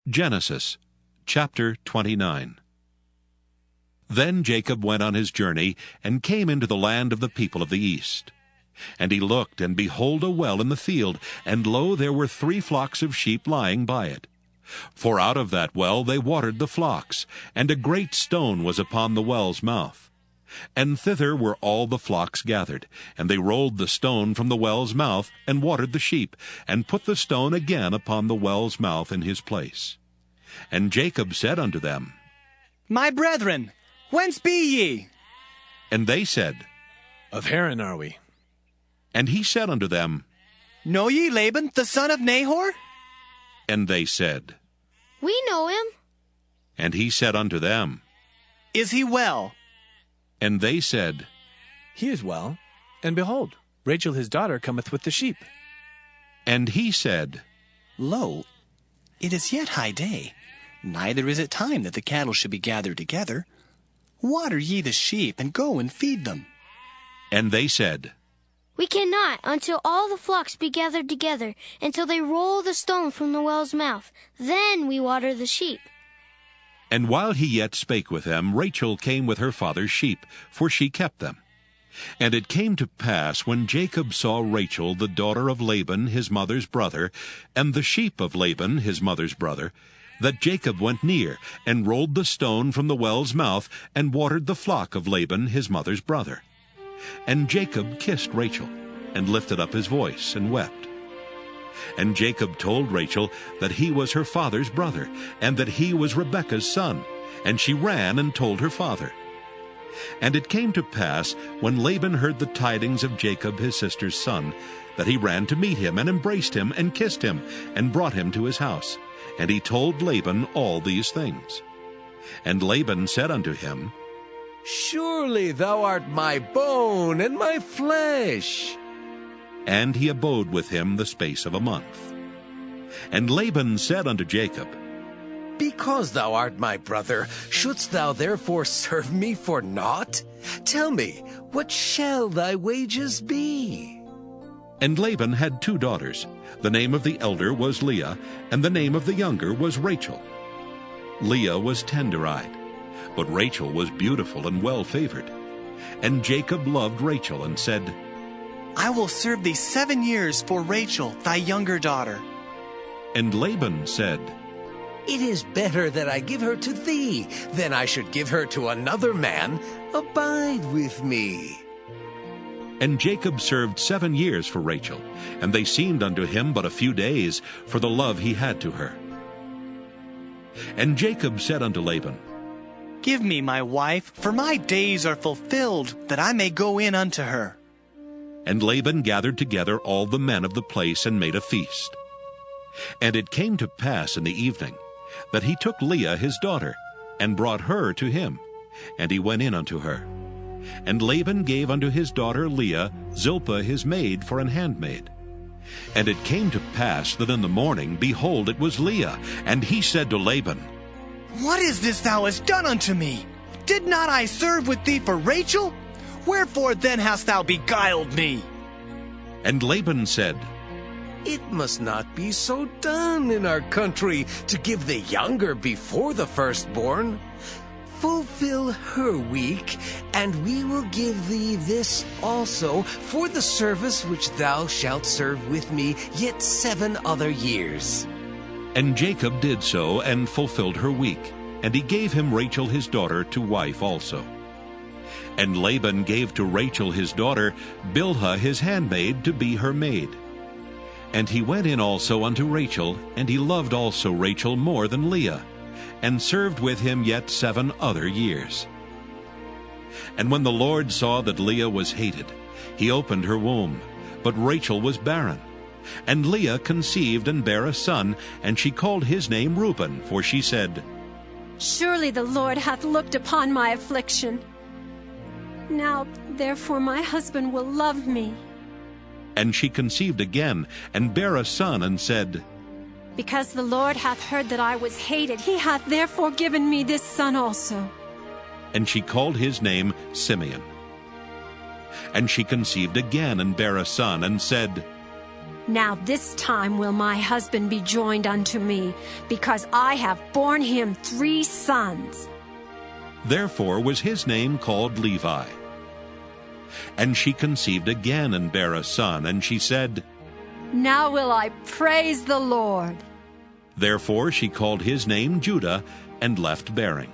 Genesis chapter 29. Then Jacob went on his journey, and came into the land of the people of the east. And he looked, and behold a well in the field, and lo, there were 3 flocks of sheep lying by it. For out of that well they watered the flocks, and a great stone was upon the well's mouth. And thither were all the flocks gathered, and they rolled the stone from the well's mouth, and watered the sheep, and put the stone again upon the well's mouth in his place. And Jacob said unto them, My brethren, whence be ye? And they said, Of Haran are we. And he said unto them, Know ye Laban, the son of Nahor? And they said, We know him. And he said unto them, Is he well? And they said, He is well. And behold, Rachel his daughter cometh with the sheep. And he said, Lo, it is yet high day, neither is it time that the cattle should be gathered together. Water ye the sheep, and go and feed them. And they said, We cannot until all the flocks be gathered together, until they roll the stone from the well's mouth. Then we water the sheep. And while he yet spake with them, Rachel came with her father's sheep, for she kept them. And it came to pass, when Jacob saw Rachel, the daughter of Laban his mother's brother, and the sheep of Laban his mother's brother, that Jacob went near, and rolled the stone from the well's mouth, and watered the flock of Laban his mother's brother. And Jacob kissed Rachel, and lifted up his voice, and wept. And Jacob told Rachel that he was her father's brother, and that he was Rebekah's son. And she ran and told her father. And it came to pass, when Laban heard the tidings of Jacob his sister's son, that he ran to meet him, and embraced him, and kissed him, and brought him to his house. And he told Laban all these things. And Laban said unto him, Surely thou art my bone and my flesh. And he abode with him the space of a month. And Laban said unto Jacob, Because thou art my brother, shouldst thou therefore serve me for naught? Tell me, what shall thy wages be? And Laban had 2 daughters. The name of the elder was Leah, and the name of the younger was Rachel. Leah was tender-eyed, but Rachel was beautiful and well-favored. And Jacob loved Rachel, and said, I will serve thee 7 years for Rachel, thy younger daughter. And Laban said, It is better that I give her to thee, than I should give her to another man. Abide with me. And Jacob served 7 years for Rachel, and they seemed unto him but a few days, for the love he had to her. And Jacob said unto Laban, Give me my wife, for my days are fulfilled, that I may go in unto her. And Laban gathered together all the men of the place, and made a feast. And it came to pass in the evening, that he took Leah his daughter, and brought her to him, and he went in unto her. And Laban gave unto his daughter Leah Zilpah his maid for an handmaid. And it came to pass that in the morning, behold, it was Leah. And he said to Laban, What is this thou hast done unto me? Did not I serve with thee for Rachel? Wherefore then hast thou beguiled me? And Laban said, It must not be so done in our country, to give the younger before the firstborn. Fulfill her week, and we will give thee this also for the service which thou shalt serve with me yet 7 other years. And Jacob did so, and fulfilled her week. And he gave him Rachel his daughter to wife also. And Laban gave to Rachel his daughter Bilhah his handmaid to be her maid. And he went in also unto Rachel, and he loved also Rachel more than Leah, and served with him yet 7 other years. And when the Lord saw that Leah was hated, he opened her womb, but Rachel was barren. And Leah conceived and bare a son, and she called his name Reuben, for she said, Surely the Lord hath looked upon my affliction. Now therefore my husband will love me. And she conceived again, and bare a son, and said, Because the Lord hath heard that I was hated, he hath therefore given me this son also. And she called his name Simeon. And she conceived again, and bare a son, and said, Now this time will my husband be joined unto me, because I have borne him 3 sons. Therefore was his name called Levi. And she conceived again and bare a son, and she said, Now will I praise the Lord. Therefore she called his name Judah, and left bearing.